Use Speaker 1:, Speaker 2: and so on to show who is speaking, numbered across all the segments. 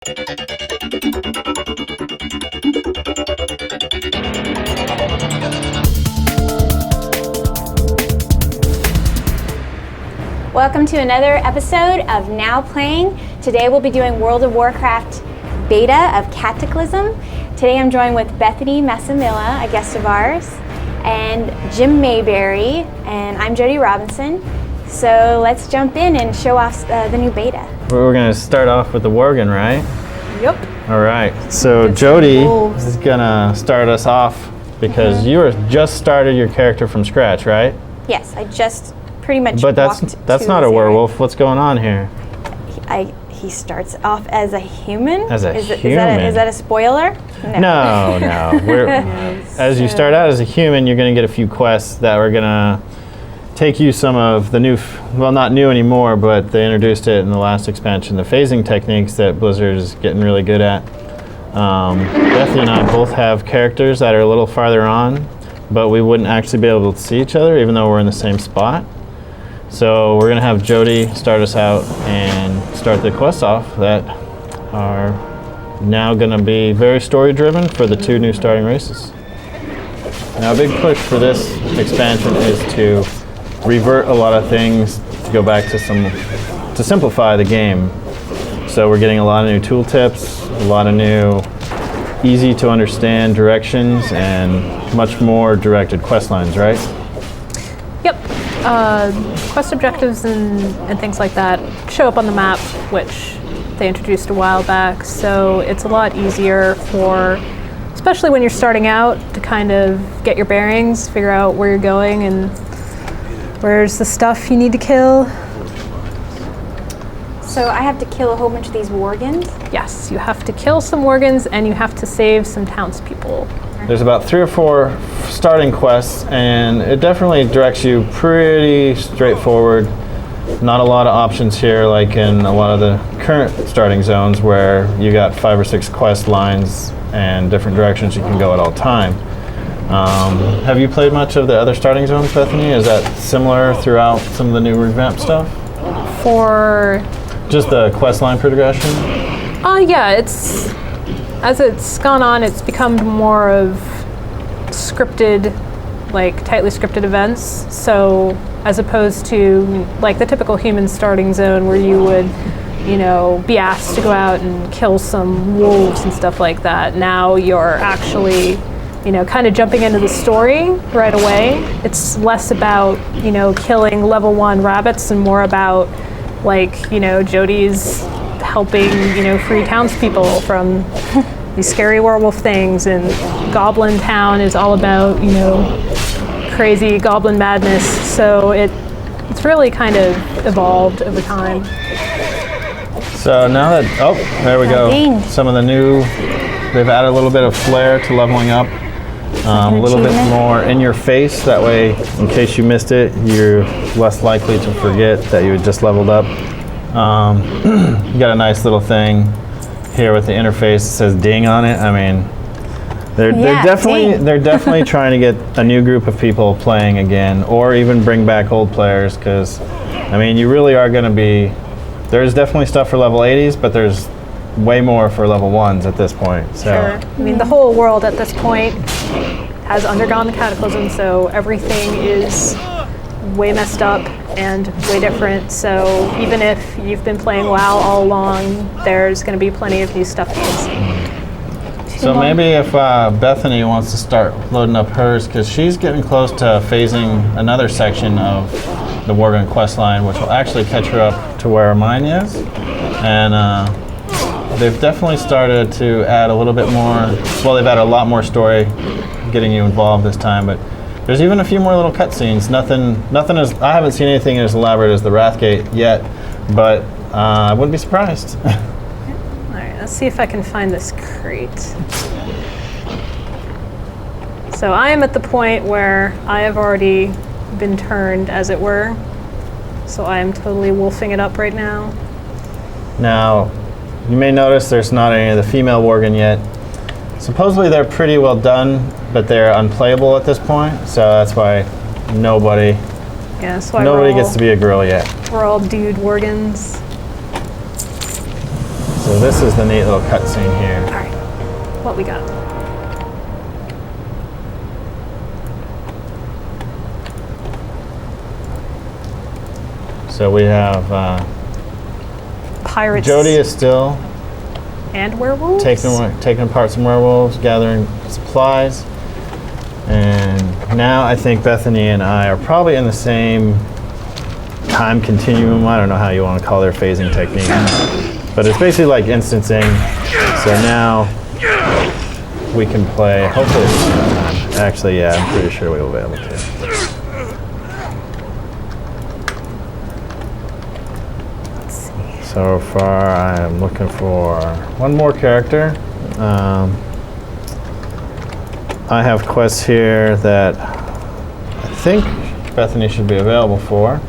Speaker 1: Welcome to another episode of Now Playing. Today we'll be doing World of Warcraft Beta of Cataclysm. Today I'm joined with Bethany Messamilla, a guest of ours, and Jim Mayberry, and I'm Jody Robinson. So let's jump in and show off the new beta.
Speaker 2: We're going to start off with the Worgen, right?
Speaker 1: Yep.
Speaker 2: All right. So Jody is going to start us off because you were just started your character from scratch, right?
Speaker 1: Yes, I just pretty much.
Speaker 2: But that's not a werewolf. What's going on here?
Speaker 1: He starts off as a human.
Speaker 2: As a human.
Speaker 1: Is that a spoiler?
Speaker 2: No. As you start out as a human, you're going to get a few quests that are going to take you some of the new, well, not new anymore, but they introduced it in the last expansion, the phasing techniques that Blizzard is getting really good at. Bethany and I both have characters that are a little farther on, but we wouldn't actually be able to see each other even though we're in the same spot. So we're going to have Jody start us out and start the quests off that are now going to be very story driven for the two new starting races. Now a big push for this expansion is to revert a lot of things, to go back to simplify the game. So we're getting a lot of new tooltips, a lot of new easy to understand directions, and much more directed quest lines, right?
Speaker 3: Yep. Quest objectives and things like that show up on the map, which they introduced a while back. So it's a lot easier for, especially when you're starting out, to kind of get your bearings, figure out where you're going and where's the stuff you need to kill.
Speaker 1: So I have to kill a whole bunch of these Worgens?
Speaker 3: Yes, you have to kill some Worgens and you have to save some townspeople.
Speaker 2: There's about 3 or 4 starting quests, and it definitely directs you pretty straightforward. Not a lot of options here like in a lot of the current starting zones where you got 5 or 6 quest lines and different directions you can go at all time. Have you played much of the other starting zones, Bethany? Is that similar throughout some of the new revamped stuff?
Speaker 3: For
Speaker 2: just the quest line progression?
Speaker 3: Yeah, as it's gone on, it's become more of scripted, like tightly scripted events. So as opposed to like the typical human starting zone where you would, be asked to go out and kill some wolves and stuff like that. Now you're actually, kind of jumping into the story right away. It's less about, killing level 1 rabbits and more about Jody's helping, free townspeople from these scary werewolf things, and Goblin Town is all about, crazy goblin madness. So it's really kind of evolved over time.
Speaker 2: So now that, there we go.
Speaker 1: Dang.
Speaker 2: Some of the new, they've added a little bit of flair to leveling up. A little bit more in your face, that way in case you missed it, you're less likely to forget that you had just leveled up. You got a nice little thing here with the interface that says ding on it. I mean, they're definitely trying to get a new group of people playing again, or even bring back old players, because I mean, you really are going to be, there's definitely stuff for level 80s, but there's way more for level 1s at this point. So.
Speaker 3: Sure. I mean, the whole world at this point has undergone the Cataclysm, so everything is way messed up and way different. So even if you've been playing WoW all along, there's going to be plenty of new stuff to see.
Speaker 2: So maybe if Bethany wants to start loading up hers, because she's getting close to phasing another section of the Worgen quest line, which will actually catch her up to where mine is. And they've definitely started to add a little bit more, well, they've added a lot more story getting you involved this time, but there's even a few more little cutscenes. Nothing is, I haven't seen anything as elaborate as the Wrathgate yet, but I wouldn't be surprised.
Speaker 3: All right, let's see if I can find this crate. So I am at the point where I have already been turned, as it were. So I am totally wolfing it up right now.
Speaker 2: Now, you may notice there's not any of the female Worgen yet. Supposedly they're pretty well done, but they're unplayable at this point, so that's why nobody
Speaker 3: Nobody
Speaker 2: gets to be a girl yet.
Speaker 3: We're all dude Worgens.
Speaker 2: So this is the neat little cutscene here.
Speaker 3: All right. What we got?
Speaker 2: So we have
Speaker 3: Pirates.
Speaker 2: Jody is still
Speaker 3: and werewolves.
Speaker 2: taking apart some werewolves, gathering supplies, and now I think Bethany and I are probably in the same time continuum. I don't know how you want to call their phasing technique, but it's basically like instancing. So now we can play. Hopefully, actually, yeah, I'm pretty sure we will be able to. So far, I am looking for one more character. I have quests here that I think Bethany should be available for.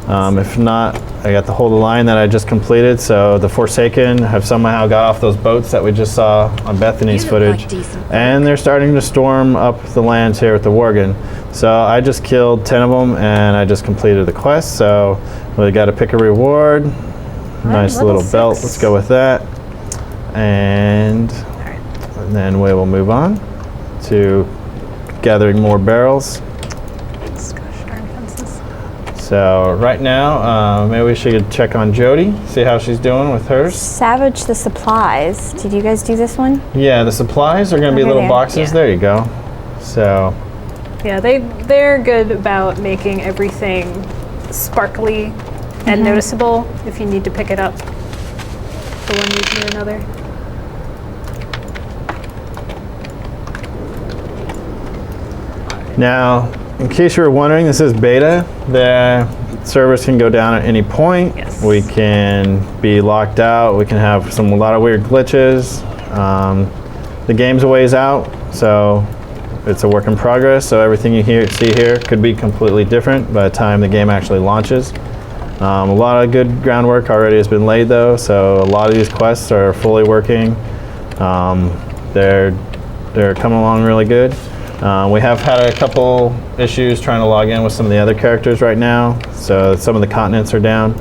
Speaker 2: If not, I got the Hold the Line that I just completed. So the Forsaken have somehow got off those boats that we just saw on Bethany's footage. And they're starting to storm up the lands here with the Worgen. So I just killed 10 of them and I just completed the quest. So we got to pick a reward. Nice little belt. Let's go with that. And then we will move on to gathering more barrels.
Speaker 3: Gosh darn fences.
Speaker 2: So right now, maybe we should check on Jody, see how she's doing with hers.
Speaker 1: Savage the supplies. Did you guys do this one?
Speaker 2: Yeah, the supplies are going to be
Speaker 1: Okay,
Speaker 2: little
Speaker 1: there.
Speaker 2: boxes.
Speaker 3: Yeah.
Speaker 2: There you go. So
Speaker 3: Yeah, they're good about making everything sparkly and noticeable if you need to pick it up for one reason or another.
Speaker 2: now, in case you were wondering, this is beta. The servers can go down at any point.
Speaker 3: Yes.
Speaker 2: We can be locked out. We can have a lot of weird glitches. The game's a ways out, so it's a work in progress. So everything you see here could be completely different by the time the game actually launches. A lot of good groundwork already has been laid, though. So a lot of these quests are fully working. They're coming along really good. We have had a couple issues trying to log in with some of the other characters right now. So some of the continents are down.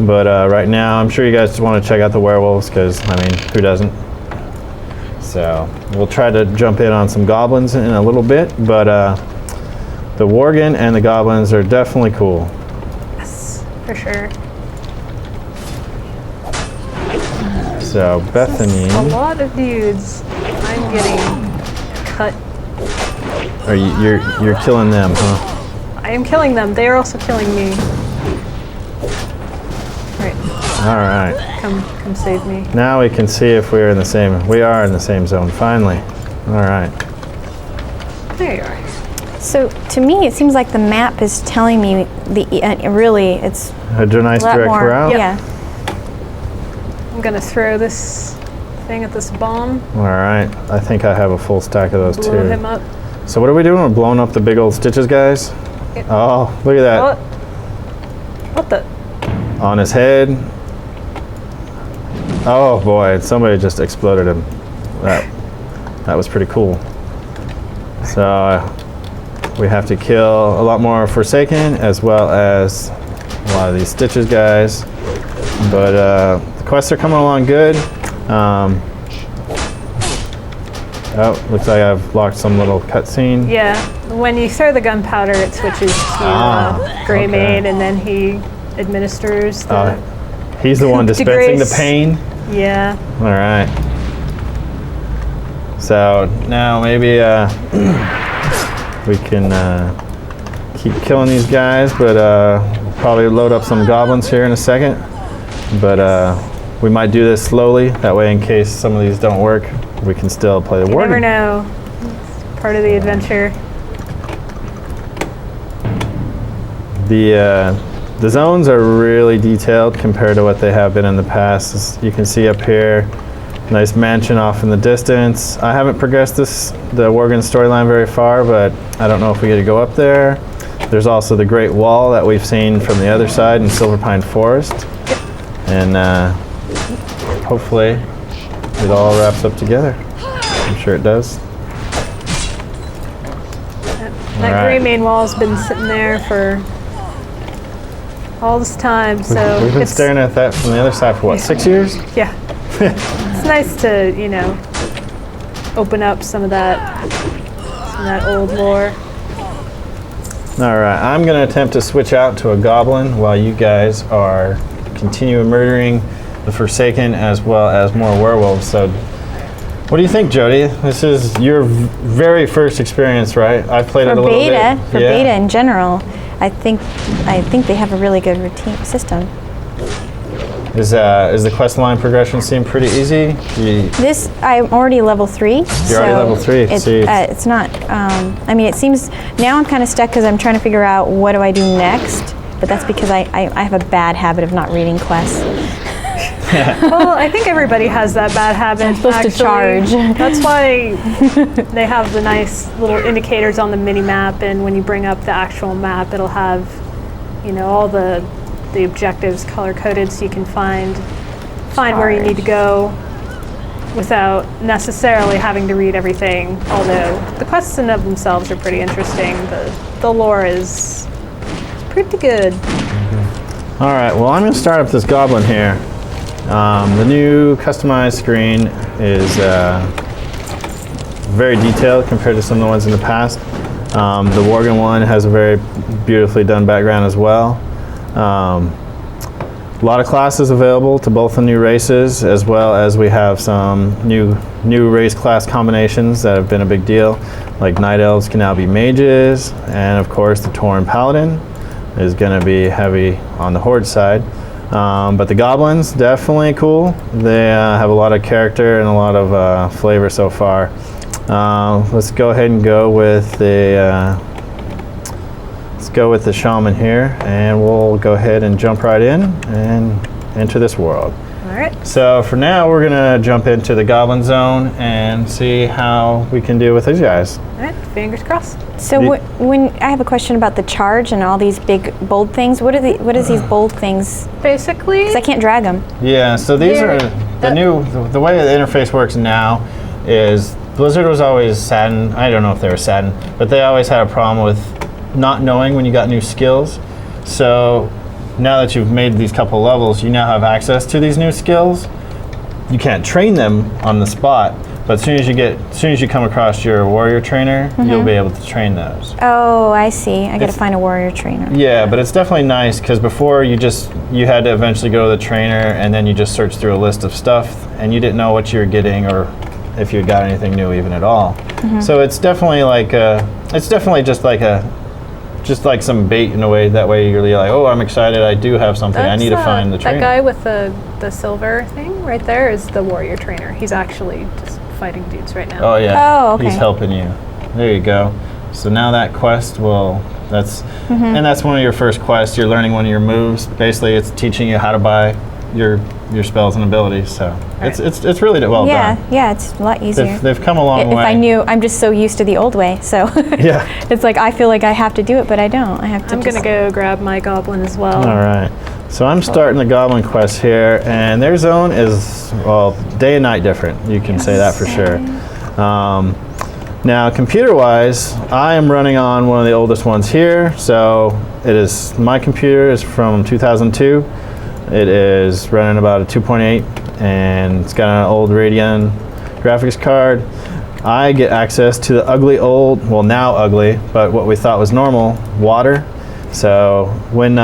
Speaker 2: But right now, I'm sure you guys want to check out the werewolves because, I mean, who doesn't? So we'll try to jump in on some goblins in a little bit. But the Worgen and the goblins are definitely cool.
Speaker 3: Yes, for sure.
Speaker 2: So Bethany,
Speaker 3: A lot of dudes. I'm getting cut.
Speaker 2: are you're killing them, huh?
Speaker 3: I am killing them. They are also killing me. Right,
Speaker 2: All right.
Speaker 3: come save me.
Speaker 2: Now we can see if we're in the same. We are in the same zone finally. All right.
Speaker 3: There you are.
Speaker 1: So to me, it seems like the map is telling me really it's
Speaker 2: A nice
Speaker 1: a lot
Speaker 2: direct
Speaker 1: more.
Speaker 2: route.
Speaker 1: Yeah.
Speaker 3: I'm gonna throw this thing at this bomb.
Speaker 2: All right. I think I have a full stack of those
Speaker 3: Blow
Speaker 2: too.
Speaker 3: him up.
Speaker 2: So what are we doing? We're blowing up the big old stitches, guys.
Speaker 3: Yeah.
Speaker 2: Oh, look at that.
Speaker 3: What the?
Speaker 2: On his head. Oh boy, somebody just exploded him. That was pretty cool. So we have to kill a lot more Forsaken as well as a lot of these stitches guys. But the quests are coming along good. Oh, looks like I've locked some little cutscene.
Speaker 3: Yeah, when you throw the gunpowder, it switches to Grey
Speaker 2: okay.
Speaker 3: Maid, and then he administers the.
Speaker 2: He's the one
Speaker 3: Coup de
Speaker 2: dispensing the
Speaker 3: grace.
Speaker 2: pain.
Speaker 3: Yeah.
Speaker 2: All right. So now maybe we can keep killing these guys, but we'll probably load up some goblins here in a second. But we might do this slowly. That way, in case some of these don't work, we can still play the
Speaker 3: You
Speaker 2: Worgen.
Speaker 3: never know. It's part of the adventure.
Speaker 2: The zones are really detailed compared to what they have been in the past. As you can see up here, nice mansion off in the distance. I haven't progressed the Worgen storyline very far, but I don't know if we get to go up there. There's also the Great Wall that we've seen from the other side in Silverpine Forest. And hopefully it all wraps up together. I'm sure it does.
Speaker 3: That
Speaker 2: All
Speaker 3: Grey
Speaker 2: right.
Speaker 3: Maid wall's been sitting there for all this time, so
Speaker 2: We've been
Speaker 3: it's,
Speaker 2: staring at that from the other side for what, 6 years?
Speaker 3: yeah, It's nice to, open up some of that old lore.
Speaker 2: All right, I'm going to attempt to switch out to a goblin while you guys are continuing murdering the Forsaken as well as more werewolves. So, what do you think, Jody? This is your very first experience, right? I've played it a little bit.
Speaker 1: For beta in general, I think they have a really good routine system.
Speaker 2: Is the quest line progression seem pretty easy?
Speaker 1: I'm already level 3.
Speaker 2: You're already level 3.
Speaker 1: It's not. It seems now I'm kind of stuck because I'm trying to figure out what do I do next. But that's because I have a bad habit of not reading quests.
Speaker 3: Well, I think everybody has that bad habit.
Speaker 1: I'm supposed to charge.
Speaker 3: That's why they have the nice little indicators on the mini map, and when you bring up the actual map, it'll have, all the objectives color coded, so you can find where you need to go without necessarily having to read everything. Although the quests in of themselves are pretty interesting, the lore is pretty good.
Speaker 2: All right. Well, I'm going to start up this goblin here. The new customized screen is very detailed compared to some of the ones in the past. The Worgen one has a very beautifully done background as well. A lot of classes available to both the new races, as well as we have some new race class combinations that have been a big deal. Like Night Elves can now be mages, and of course the Tauren Paladin is going to be heavy on the Horde side. But the goblins, definitely cool. They have a lot of character and a lot of flavor so far. Let's go ahead and go with the shaman here, and we'll go ahead and jump right in and enter this world.
Speaker 3: All right.
Speaker 2: So for now, we're gonna jump into the goblin zone and see how we can do with these guys.
Speaker 3: All right, fingers crossed.
Speaker 1: So when I have a question about the charge and all these big bold things, what is these bold things?
Speaker 3: Basically,
Speaker 1: Because I can't drag them.
Speaker 2: Yeah, so these are the way the interface works now is Blizzard was always saddened. I don't know if they were saddened, but they always had a problem with not knowing when you got new skills. So now that you've made these couple levels, you now have access to these new skills. You can't train them on the spot, but as soon as you come across your warrior trainer, you'll be able to train those.
Speaker 1: Oh, I see. I got to find a warrior trainer.
Speaker 2: Yeah, but it's definitely nice because before you had to eventually go to the trainer and then you just search through a list of stuff and you didn't know what you were getting or if you got anything new even at all. So it's definitely just like some bait in a way. That way you're like, oh, I'm excited. I do have something. I need to find the trainer.
Speaker 3: That guy with the silver thing right there is the warrior trainer. He's actually just fighting dudes right now.
Speaker 2: Oh yeah.
Speaker 1: Oh, okay.
Speaker 2: He's helping you. There you go. So now that quest and that's one of your first quests. You're learning one of your moves. Basically, it's teaching you how to buy your spells and abilities. So it's really well done.
Speaker 1: Yeah, it's a lot easier.
Speaker 2: They've come a long way.
Speaker 1: If I knew, I'm just so used to the old way. So
Speaker 2: Yeah.
Speaker 1: it's like I feel like I have to do it, but I don't. I have to.
Speaker 3: I'm gonna go grab my goblin as well.
Speaker 2: All right. So I'm starting the goblin quest here, and their zone is, well, day and night different. You can say that for sure. Now, computer-wise, I am running on one of the oldest ones here. So my computer is from 2002. It is running about a 2.8, and it's got an old Radeon graphics card. I get access to the now ugly, but what we thought was normal, water. So when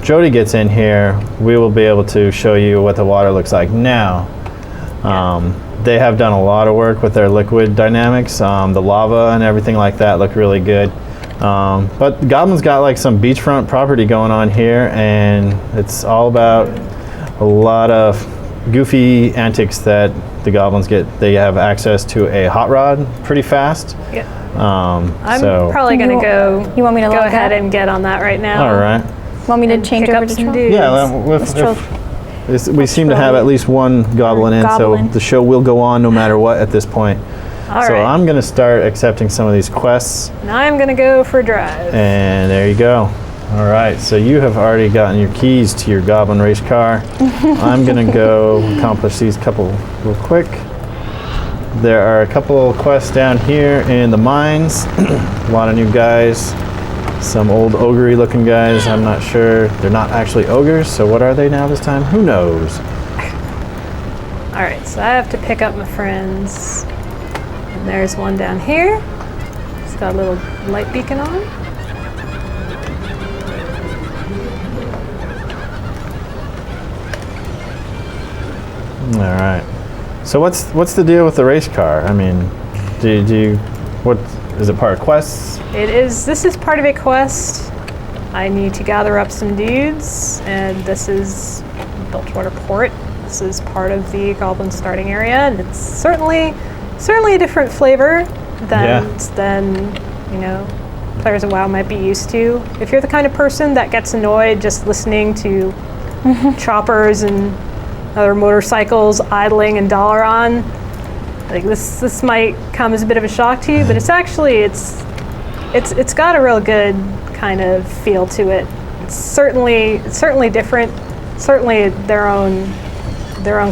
Speaker 2: Jody gets in here, we will be able to show you what the water looks like now. They have done a lot of work with their liquid dynamics. The lava and everything like that look really good. But Goblin's got like some beachfront property going on here, and it's all about a lot of goofy antics that the Goblins get. They have access to a hot rod pretty fast.
Speaker 3: Yeah. I'm probably going to go.
Speaker 1: You want me to
Speaker 3: go
Speaker 1: log
Speaker 3: ahead
Speaker 1: out?
Speaker 3: and get on that right now.
Speaker 2: All right.
Speaker 1: Want me to change
Speaker 3: pick
Speaker 1: over
Speaker 3: up
Speaker 1: to
Speaker 3: some
Speaker 1: Troll?
Speaker 3: dudes.
Speaker 2: Yeah, we seem to have at least one goblin in, so the show will go on no matter what at this point.
Speaker 3: All
Speaker 2: so
Speaker 3: right.
Speaker 2: I'm going to start accepting some of these quests.
Speaker 3: And I'm going to go for a drive.
Speaker 2: And there you go. All right, so you have already gotten your keys to your goblin race car. I'm going to go accomplish these couple real quick. There are a couple of quests down here in the mines. A lot of new guys. Some old ogre-y looking guys. I'm not sure. They're not actually ogres, so what are they now this time? Who knows?
Speaker 3: All Alright, so I have to pick up my friends. And there's one down here. It's got a little light beacon on.
Speaker 2: All right. So what's the deal with the race car? I mean, do you what is it part of quests?
Speaker 3: It is. This is part of a quest. I need to gather up some dudes, and this is Bilgewater Port. This is part of the Goblin starting area, and it's certainly a different flavor than you know players of WoW might be used to. If you're the kind of person that gets annoyed just listening to choppers and other motorcycles idling and Dalaran, like this might come as a bit of a shock to you, but it's actually it's got a real good kind of feel to it. It's certainly different, certainly their own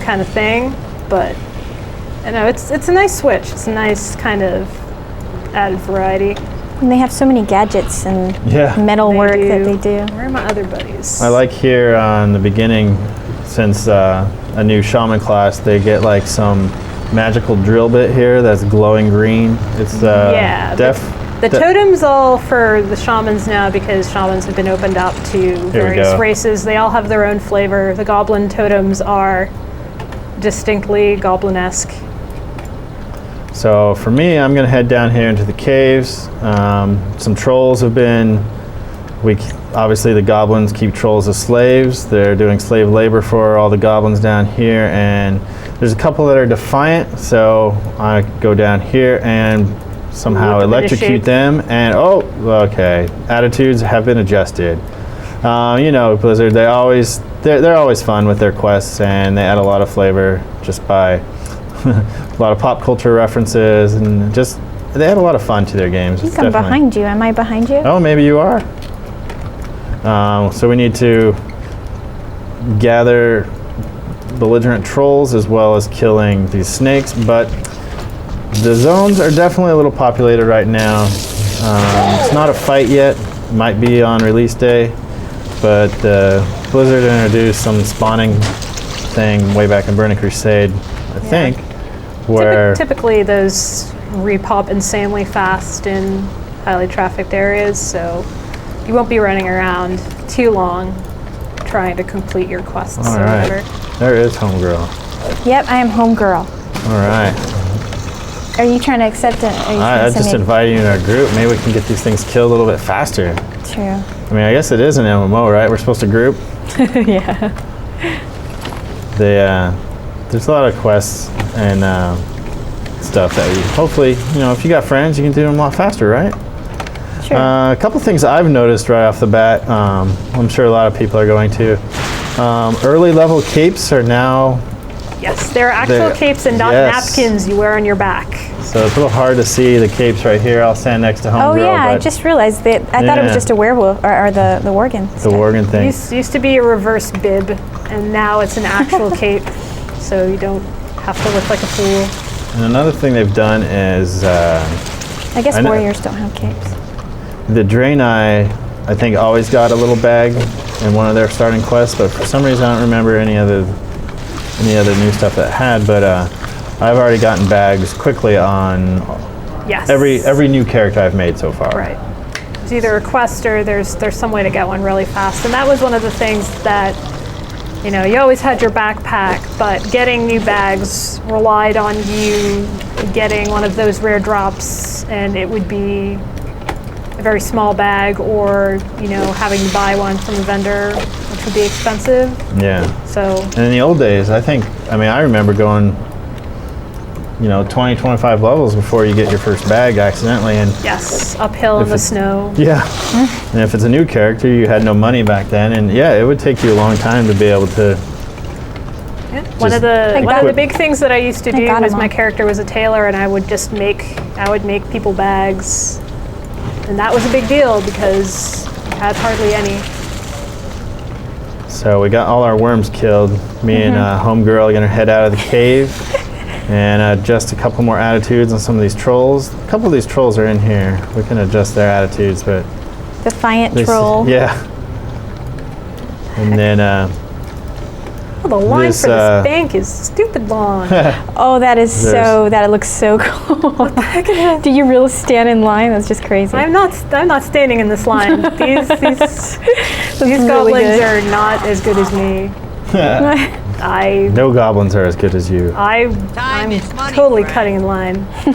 Speaker 3: kind of thing, but I know it's a nice switch. It's a nice kind of added variety.
Speaker 1: And they have so many gadgets and metal work that they do.
Speaker 3: Where are my other buddies?
Speaker 2: I like here on the beginning, since a new Shaman class, they get like some magical drill bit here that's glowing green. It's
Speaker 3: the totems all for the shamans now, because shamans have been opened up to various races. They all have their own flavor. The goblin totems are distinctly goblin-esque.
Speaker 2: So for me, I'm going to head down here into the caves. Some trolls have been... Obviously, the goblins keep trolls as slaves. They're doing slave labor for all the goblins down here, and there's a couple that are defiant, so I go down here and somehow electrocute them, and okay, attitudes have been adjusted. You know, Blizzard, they're always fun with their quests, and they add a lot of flavor just by a lot of pop culture references, and just they add a lot of fun to their games.
Speaker 1: I think I'm behind you. Am I behind you?
Speaker 2: Oh, maybe you are. So we need to gather belligerent trolls as well as killing these snakes, but the zones are definitely a little populated right now. It's not a fight yet. It might be on release day, but Blizzard introduced some spawning thing way back in Burning Crusade, I think, where...
Speaker 3: Typically those repop insanely fast in highly trafficked areas, so you won't be running around too long trying to complete your quests or whatever.
Speaker 2: There is Homegirl.
Speaker 1: Yep, I am Homegirl.
Speaker 2: All right.
Speaker 1: Are you trying to accept it?
Speaker 2: I just invited you in our group. Maybe we can get these things killed a little bit faster.
Speaker 1: True.
Speaker 2: I mean, I guess it is an MMO, right? We're supposed to group.
Speaker 3: Yeah.
Speaker 2: There's a lot of quests and stuff that you, hopefully, you know, if you got friends, you can do them a lot faster, right?
Speaker 1: Sure.
Speaker 2: A couple things I've noticed right off the bat, I'm sure a lot of people are going to. Early level capes are now...
Speaker 3: Yes, there are actual capes and not napkins you wear on your back.
Speaker 2: So it's a little hard to see the capes right here. I'll stand next to Homegirl.
Speaker 1: Oh yeah, I just realized that. I thought it was just a werewolf or the Worgen.
Speaker 2: The Worgen thing.
Speaker 3: Used to be a reverse bib, and now it's an actual cape, so you don't have to look like a fool.
Speaker 2: And another thing they've done is...
Speaker 1: I guess warriors don't have capes.
Speaker 2: The Draenei, I think, always got a little bag in one of their starting quests, but for some reason I don't remember any other new stuff that it had, but I've already gotten bags quickly on every new character I've made so far.
Speaker 3: Right. It's either a quest or there's some way to get one really fast. And that was one of the things that, you know, you always had your backpack, but getting new bags relied on you getting one of those rare drops, and it would be a very small bag, or, you know, having to buy one from a vendor, which would be expensive.
Speaker 2: Yeah.
Speaker 3: So.
Speaker 2: And in the old days, I remember going, you know, 20, 25 levels before you get your first bag accidentally, and
Speaker 3: yes, uphill in the snow.
Speaker 2: Yeah. And if it's a new character, you had no money back then, and yeah, it would take you a long time to be able to.
Speaker 3: Yeah. One of the big things that I used to do was my character was a tailor, and I would make people bags, and that was a big deal because I had hardly any.
Speaker 2: So we got all our worms killed. Me and Homegirl are gonna head out of the cave and adjust a couple more attitudes on some of these trolls. A couple of these trolls are in here. We can adjust their attitudes, but
Speaker 1: Defiant troll.
Speaker 2: Yeah. And then
Speaker 3: Well, the line
Speaker 2: This,
Speaker 3: for this bank is stupid long.
Speaker 1: Oh, that looks so cool. Do you really stand in line? That's just crazy.
Speaker 3: I'm not standing in this line. These
Speaker 1: really
Speaker 3: goblins
Speaker 1: good.
Speaker 3: are not as good as me.
Speaker 2: No goblins are as good as you.
Speaker 3: I'm totally cutting in line. You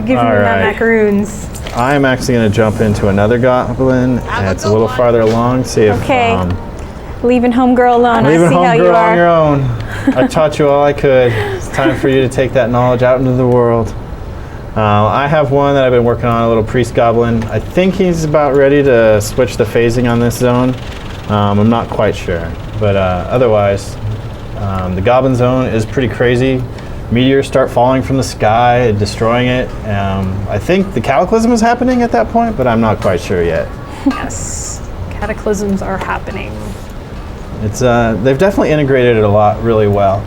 Speaker 3: give me
Speaker 2: All
Speaker 3: my
Speaker 2: right.
Speaker 3: macaroons.
Speaker 2: I'm actually going to jump into another goblin. And it's a little farther along. See if
Speaker 1: Okay. Leaving homegirl alone.
Speaker 2: leaving
Speaker 1: I see how you
Speaker 2: homegirl on
Speaker 1: are.
Speaker 2: your own. I taught you all I could. It's time for you to take that knowledge out into the world. I have one that I've been working on, a little priest goblin. I think he's about ready to switch the phasing on this zone. I'm not quite sure, but otherwise, the goblin zone is pretty crazy. Meteors start falling from the sky and destroying it. I think the Cataclysm is happening at that point, but I'm not quite sure yet.
Speaker 3: Yes, cataclysms are happening.
Speaker 2: It's they've definitely integrated it a lot really well.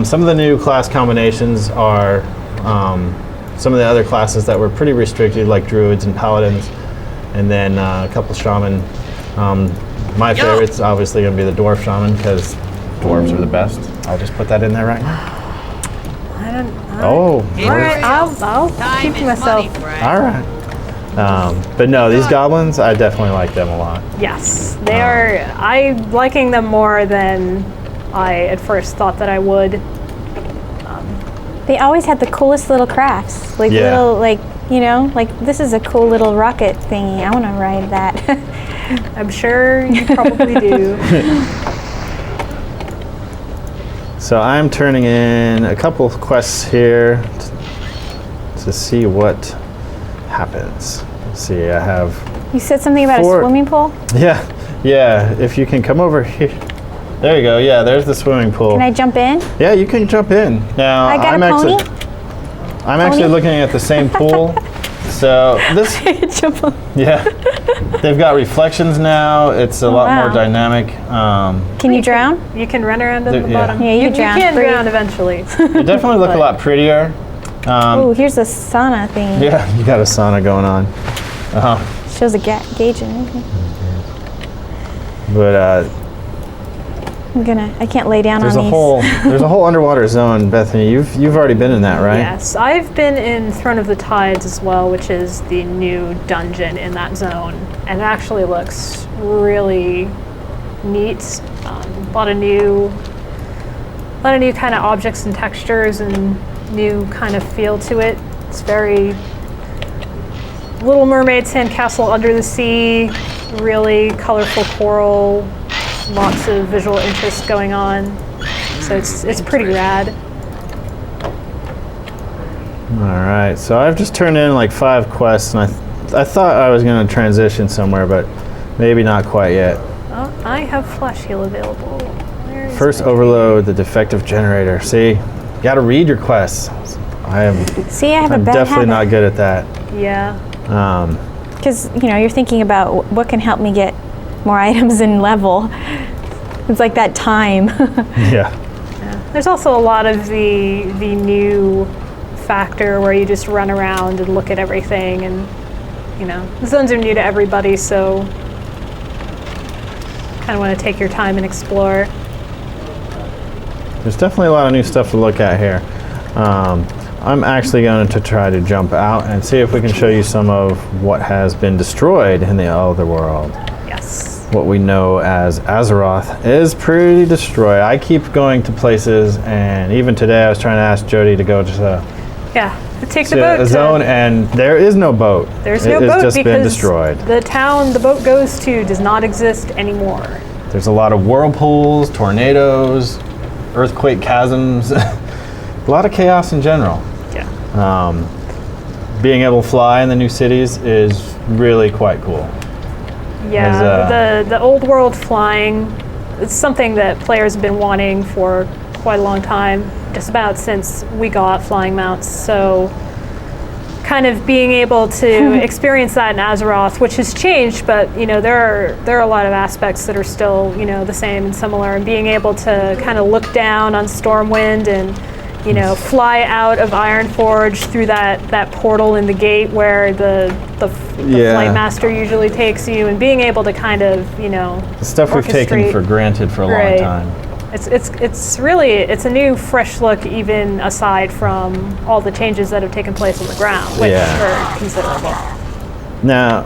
Speaker 2: Some of the new class combinations are some of the other classes that were pretty restricted, like druids and paladins, and then a couple shaman. My favorite's obviously going to be the dwarf shaman because dwarves are the best. I'll just put that in there right now. Oh,
Speaker 3: All right, I'll keep to myself.
Speaker 2: all right. But no, these goblins, I definitely like them a lot.
Speaker 3: Yes, they are. I'm liking them more than I at first thought that I would.
Speaker 1: They always had the coolest little crafts. Like
Speaker 2: Yeah.
Speaker 1: little, like this is a cool little rocket thingy. I want to ride that.
Speaker 3: I'm sure you probably do.
Speaker 2: So I'm turning in a couple of quests here to see what happens. Let's see, I have,
Speaker 1: You said something about a swimming pool?
Speaker 2: yeah, if you can come over here. There you go, yeah, there's the swimming pool.
Speaker 1: Can I jump in?
Speaker 2: Yeah, you can jump in. Now,
Speaker 1: I got a pony?
Speaker 2: I'm actually looking at the same pool. So this,
Speaker 1: I can jump on.
Speaker 2: yeah, they've got reflections now. It's a lot more
Speaker 1: wow.
Speaker 2: dynamic.
Speaker 1: Can you drown?
Speaker 3: You can run around at the
Speaker 2: Yeah.
Speaker 3: bottom.
Speaker 1: Yeah, you can drown.
Speaker 3: You can
Speaker 1: Breathe.
Speaker 3: drown eventually.
Speaker 2: They definitely look a lot prettier.
Speaker 1: Oh, here's a sauna thing.
Speaker 2: Yeah, you got a sauna going on.
Speaker 1: Shows a gauge in it.
Speaker 2: But
Speaker 1: I can't lay down
Speaker 2: there's
Speaker 1: on
Speaker 2: a
Speaker 1: these.
Speaker 2: there's a whole underwater zone, Bethany. You've already been in that, right?
Speaker 3: Yes, I've been in Throne of the Tides as well, which is the new dungeon in that zone, and it actually looks really neat. A lot of new kind of objects and textures and new kind of feel to it. It's very Little Mermaid sandcastle under the sea, really colorful coral, lots of visual interest going on. So it's pretty rad.
Speaker 2: All right. So I've just turned in like 5 quests, and I thought I was going to transition somewhere, but maybe not quite yet.
Speaker 3: Oh, I have flash heal available. Where is
Speaker 2: First,
Speaker 3: my-
Speaker 2: overload the defective generator. See, you got to read your quests. I'm
Speaker 1: See, I have a bad
Speaker 2: definitely
Speaker 1: habit.
Speaker 2: not good at that.
Speaker 3: Yeah.
Speaker 1: Because, you're thinking about what can help me get more items in level. It's like that time.
Speaker 2: Yeah.
Speaker 3: There's also a lot of the new factor where you just run around and look at everything, and the zones are new to everybody, so kind of want to take your time and explore.
Speaker 2: There's definitely a lot of new stuff to look at here. I'm actually going to try to jump out and see if we can show you some of what has been destroyed in the other world.
Speaker 3: Yes.
Speaker 2: What we know as Azeroth is pretty destroyed. I keep going to places, and even today I was trying to ask Jody to go to
Speaker 3: Yeah. Take the boat
Speaker 2: a zone,
Speaker 3: to,
Speaker 2: and there is no boat.
Speaker 3: there's no boat
Speaker 2: It's just
Speaker 3: because
Speaker 2: been destroyed.
Speaker 3: the town the boat goes to does not exist anymore.
Speaker 2: There's a lot of whirlpools, tornadoes, earthquake chasms, a lot of chaos in general.
Speaker 3: Yeah.
Speaker 2: Being able to fly in the new cities is really quite cool.
Speaker 3: Yeah, the old world flying, it's something that players have been wanting for quite a long time, just about since we got flying mounts. So kind of being able to experience that in Azeroth, which has changed, but there are a lot of aspects that are still the same and similar, and being able to kind of look down on Stormwind and fly out of Ironforge through that portal in the gate where the flight master usually takes you, and being able to kind of
Speaker 2: The stuff we've taken
Speaker 3: orchestrate-
Speaker 2: for granted for a long
Speaker 3: Right.
Speaker 2: time.
Speaker 3: it's really a new, fresh look, even aside from all the changes that have taken place on the ground, which are considerable.
Speaker 2: Now,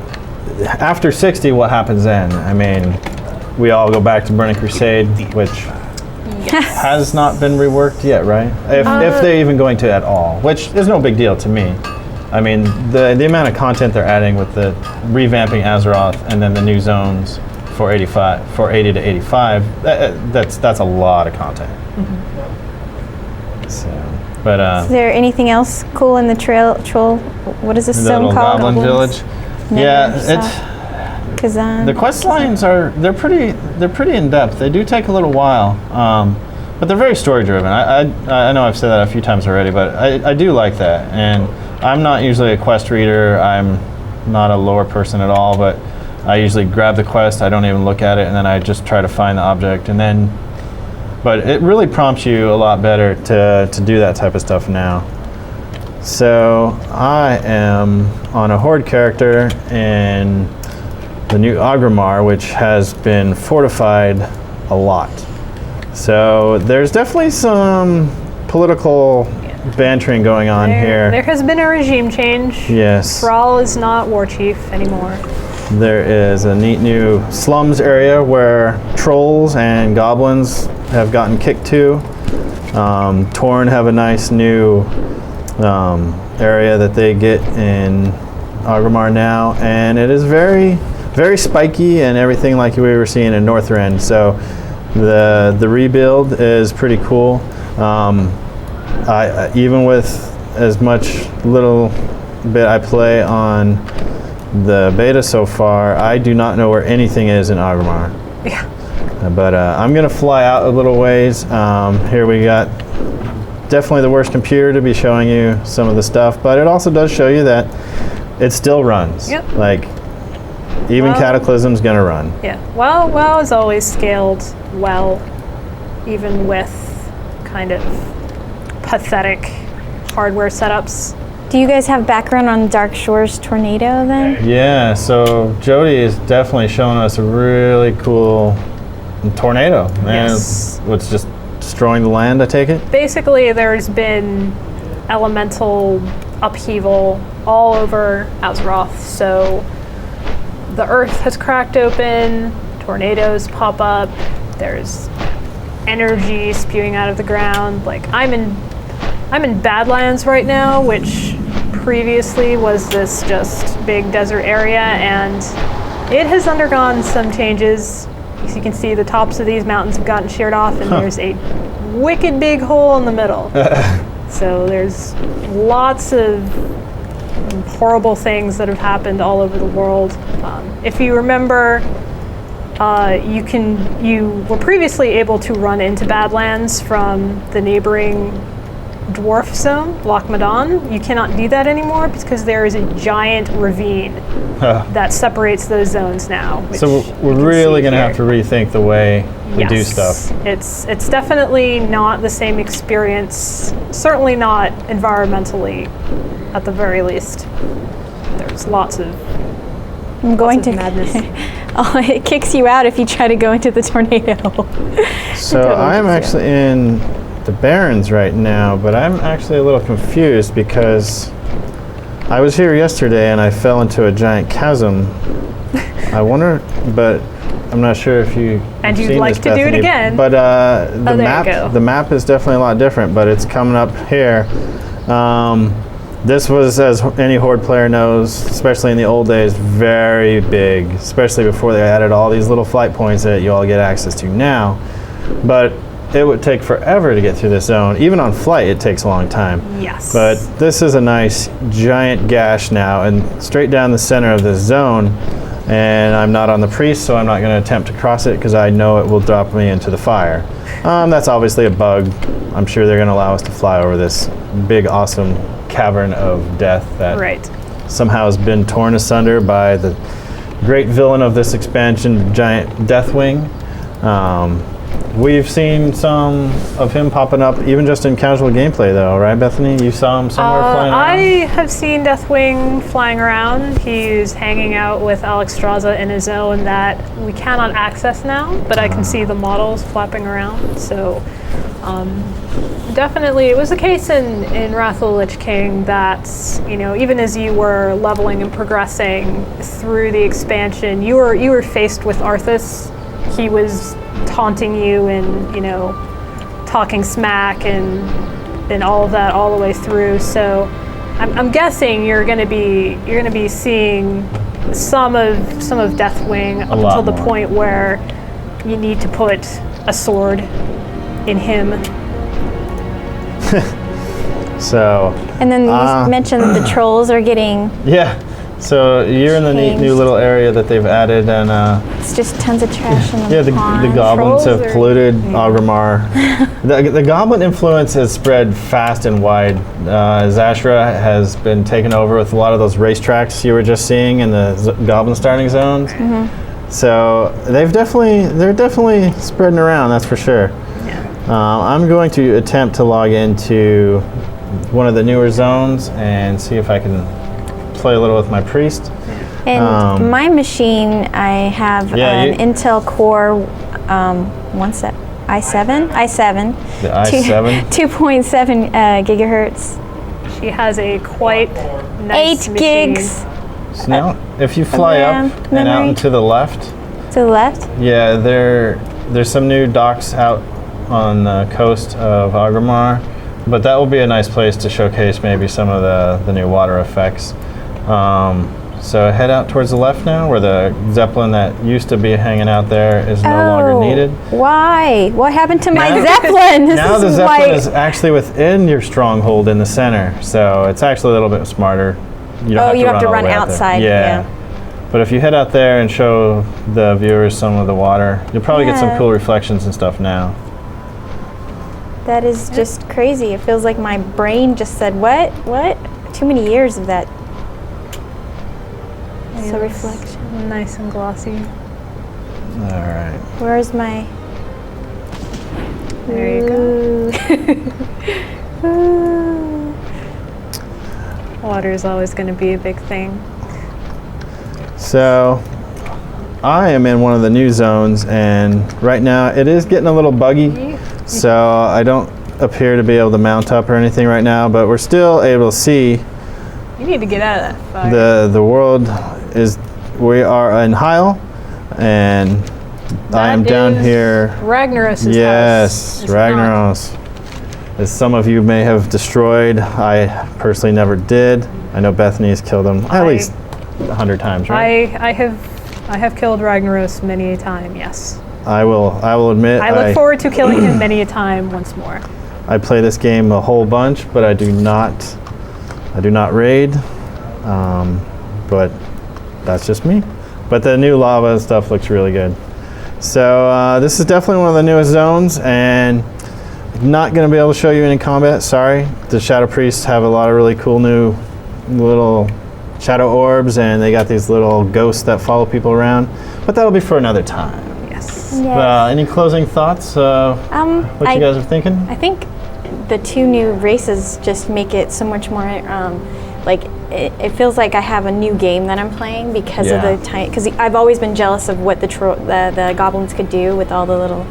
Speaker 2: after 60, what happens then? I mean, we all go back to Burning Crusade, which has not been reworked yet, right? If they're even going to at all, which is no big deal to me. I mean, the amount of content they're adding with the revamping Azeroth and then the new zones for 80 to 85, that's a lot of content.
Speaker 1: Is there anything else cool in the troll? What is this zone called?
Speaker 2: Goblin Village.
Speaker 1: Kazan.
Speaker 2: The quest lines they're pretty in depth. They do take a little while, but they're very story driven. I know I've said that a few times already, but I do like that. And I'm not usually a quest reader. I'm not a lore person at all, but I usually grab the quest. I don't even look at it, and then I just try to find the object, and then. But it really prompts you a lot better to do that type of stuff now. So I am on a Horde character in the new Agrimar, which has been fortified a lot. So there's definitely some political bantering going on here.
Speaker 3: There has been a regime change.
Speaker 2: Yes.
Speaker 3: Thrall is not war chief anymore.
Speaker 2: There is a neat new slums area where trolls and goblins have gotten kicked to. Torn have a nice new area that they get in Agrimar now, and it is very, very spiky and everything like we were seeing in Northrend. So the rebuild is pretty cool. I even with as much little bit I play on the beta so far, I do not know where anything is in Agrimar.
Speaker 3: Yeah.
Speaker 2: But I'm gonna fly out a little ways. Here we got definitely the worst computer to be showing you some of the stuff, but it also does show you that it still runs.
Speaker 3: Yep.
Speaker 2: Like even Cataclysm's gonna run.
Speaker 3: Yeah. WoW is always scaled well, even with kind of pathetic hardware setups.
Speaker 1: Do you guys have background on Dark Shores tornado then?
Speaker 2: Yeah, so Jody is definitely showing us a really cool tornado.
Speaker 3: Yes.
Speaker 2: And it's just destroying the land, I take it?
Speaker 3: Basically, there's been elemental upheaval all over Azeroth. So the earth has cracked open, tornadoes pop up, there's energy spewing out of the ground. Like I'm in Badlands right now, which previously was this just big desert area, and it has undergone some changes. As you can see, the tops of these mountains have gotten sheared off, and there's a wicked big hole in the middle. So there's lots of horrible things that have happened all over the world. If you remember, you were previously able to run into Badlands from the neighboring dwarf zone, Loch Madan. You cannot do that anymore because there is a giant ravine that separates those zones now.
Speaker 2: So we're really going to have to rethink the way we do stuff.
Speaker 3: It's definitely not the same experience, certainly not environmentally, at the very least. There's lots of madness.
Speaker 1: Oh, it kicks you out if you try to go into the tornado.
Speaker 2: So I'm actually in the Barrens right now, but I'm actually a little confused because I was here yesterday and I fell into a giant chasm. I wonder, but I'm not sure if you
Speaker 3: and you'd
Speaker 2: seen
Speaker 3: like
Speaker 2: this,
Speaker 3: to
Speaker 2: Bethany,
Speaker 3: do it again.
Speaker 2: But the map is definitely a lot different, but it's coming up here. This was, as any Horde player knows, especially in the old days, very big, especially before they added all these little flight points that you all get access to now. But it would take forever to get through this zone. Even on flight, it takes a long time.
Speaker 3: Yes.
Speaker 2: But this is a nice giant gash now, and straight down the center of this zone. And I'm not on the priest, so I'm not going to attempt to cross it because I know it will drop me into the fire. That's obviously a bug. I'm sure they're going to allow us to fly over this big, awesome cavern of death that somehow has been torn asunder by the great villain of this expansion, giant Deathwing. We've seen some of him popping up, even just in casual gameplay, though, right, Bethany? You saw him somewhere flying around?
Speaker 3: I have seen Deathwing flying around. He's hanging out with Alex Straza in a zone that we cannot access now, but I can see the models flapping around. So definitely, it was the case in Wrath of the Lich King that, you know, even as you were leveling and progressing through the expansion, you were faced with Arthas. He was taunting you and, you know, talking smack and all of that all the way through. So I'm guessing you're gonna be seeing some of Deathwing up until the point where you need to put a sword in him.
Speaker 2: So.
Speaker 1: And then you mentioned the trolls are getting.
Speaker 2: Yeah. So you're in the neat new little area that they've added, and
Speaker 1: it's just tons of trash in the pond.
Speaker 2: the goblins
Speaker 3: Trolls
Speaker 2: have polluted Orgrimmar. the goblin influence has spread fast and wide. Zashra has been taken over with a lot of those racetracks you were just seeing in the goblin starting zones. Mm-hmm. So they're definitely spreading around. That's for sure. Yeah. I'm going to attempt to log into one of the newer zones and see if I can play a little with my priest.
Speaker 1: And my machine, I have an Intel Core i7.
Speaker 2: The i7?
Speaker 1: 2.7 gigahertz.
Speaker 3: She has a quite nice
Speaker 1: 8
Speaker 3: machine.
Speaker 1: gigs.
Speaker 2: So now, if you fly up and out and to the left.
Speaker 1: To the left?
Speaker 2: Yeah, there's some new docks out on the coast of Orgrimmar, but that will be a nice place to showcase maybe some of the new water effects. So head out towards the left now, where the Zeppelin that used to be hanging out there is no longer needed.
Speaker 1: Why? What happened to my Zeppelin?
Speaker 2: Now the Zeppelin is actually within your stronghold in the center, so it's actually a little bit smarter. You don't
Speaker 1: have to run outside.
Speaker 2: Yeah. But if you head out there and show the viewers some of the water, you'll probably get some cool reflections and stuff now.
Speaker 1: That is just crazy. It feels like my brain just said, what? Too many years of that. So reflection.
Speaker 3: Nice and glossy.
Speaker 2: All right.
Speaker 1: Where's my...
Speaker 3: There you go. Water is always going to be a big thing.
Speaker 2: So I am in one of the new zones, and right now it is getting a little buggy. So I don't appear to be able to mount up or anything right now, but we're still able to see.
Speaker 3: You need to get out of that fire.
Speaker 2: The world is, we are in Heil, and I am down here.
Speaker 3: Ragnaros' house.
Speaker 2: Yes, Ragnaros. As some of you may have destroyed, I personally never did. I know Bethany has killed him at least 100 times, right?
Speaker 3: I have killed Ragnaros many a time, yes.
Speaker 2: I will admit.
Speaker 3: I look forward to killing him many a time once more.
Speaker 2: I play this game a whole bunch, but I do not raid. But that's just me. But the new lava and stuff looks really good. So this is definitely one of the newest zones, and not going to be able to show you any combat. Sorry. The Shadow Priests have a lot of really cool new little shadow orbs, and they got these little ghosts that follow people around. But that'll be for another time.
Speaker 3: Yes.
Speaker 2: Any closing thoughts? What you guys are thinking?
Speaker 1: I think the two new races just make it so much more it feels like I have a new game that I'm playing because of the time. Because I've always been jealous of what the goblins could do with all the little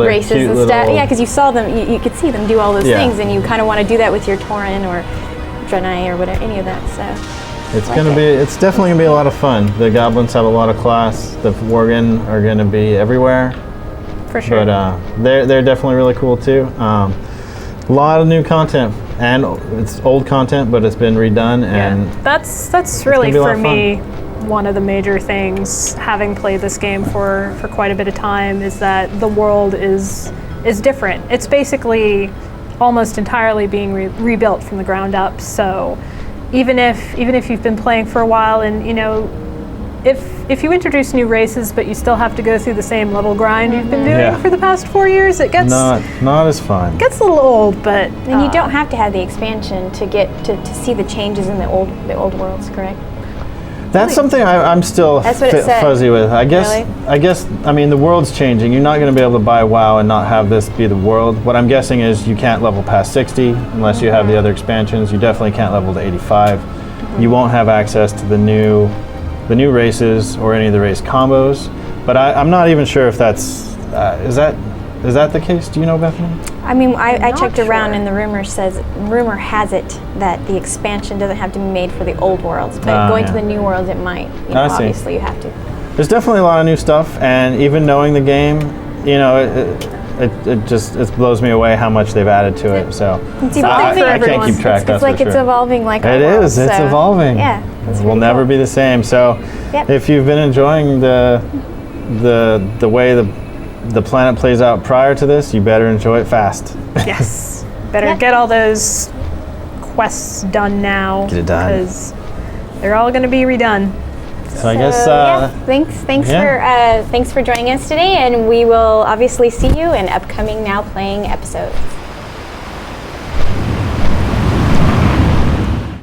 Speaker 1: races and stuff. Yeah, because you saw them, you could see them do all those things, and you kind of want to do that with your Tauren or Draenei or whatever, any of that. So
Speaker 2: it's definitely gonna be a lot of fun. The goblins have a lot of class. The Worgen are gonna be everywhere.
Speaker 3: For sure.
Speaker 2: But they're definitely really cool too. A lot of new content, and it's old content, but it's been redone. And
Speaker 3: that's really for me one of the major things. Having played this game for quite a bit of time, is that the world is different. It's basically almost entirely being rebuilt from the ground up. So even if you've been playing for a while, and if you introduce new races but you still have to go through the same level grind you've been doing for the past 4 years, it gets
Speaker 2: not as fun.
Speaker 3: It gets a little old, but
Speaker 1: and you don't have to have the expansion to get to see the changes in the old worlds, correct?
Speaker 2: That's something I'm still
Speaker 1: That's what it said.
Speaker 2: fuzzy with. I guess.
Speaker 1: Really?
Speaker 2: I mean, the world's changing. You're not going to be able to buy WoW and not have this be the world. What I'm guessing is you can't level past 60 unless you have the other expansions. You definitely can't level to 85. You won't have access to the new races or any of the race combos. But I'm not even sure if that's is that the case? Do you know, Bethany?
Speaker 1: I mean, I
Speaker 3: Not
Speaker 1: checked around,
Speaker 3: sure.
Speaker 1: and the rumor has it that the expansion doesn't have to be made for the old worlds, but going to the new worlds, it might. You know,
Speaker 2: I see.
Speaker 1: obviously, you have to.
Speaker 2: There's definitely a lot of new stuff, and even knowing the game, you know, it blows me away how much they've added to it. So
Speaker 1: It's
Speaker 2: I
Speaker 1: evolving.
Speaker 2: can't keep track.
Speaker 1: It's like
Speaker 2: for
Speaker 1: it's
Speaker 2: sure.
Speaker 1: evolving like our
Speaker 2: It
Speaker 1: world,
Speaker 2: is. It's
Speaker 1: so,
Speaker 2: evolving.
Speaker 1: Yeah, it's
Speaker 2: We'll
Speaker 1: pretty
Speaker 2: never
Speaker 1: cool.
Speaker 2: be the same. So,
Speaker 1: Yep.
Speaker 2: if you've been enjoying the way the planet plays out prior to this, you better enjoy it fast.
Speaker 3: Yes. Better
Speaker 1: Yeah.
Speaker 3: get all those quests done now.
Speaker 2: Get it done.
Speaker 3: Because they're all going to be redone.
Speaker 2: So I guess.
Speaker 1: yeah, thanks for joining us today, and we will obviously see you in upcoming Now Playing episodes.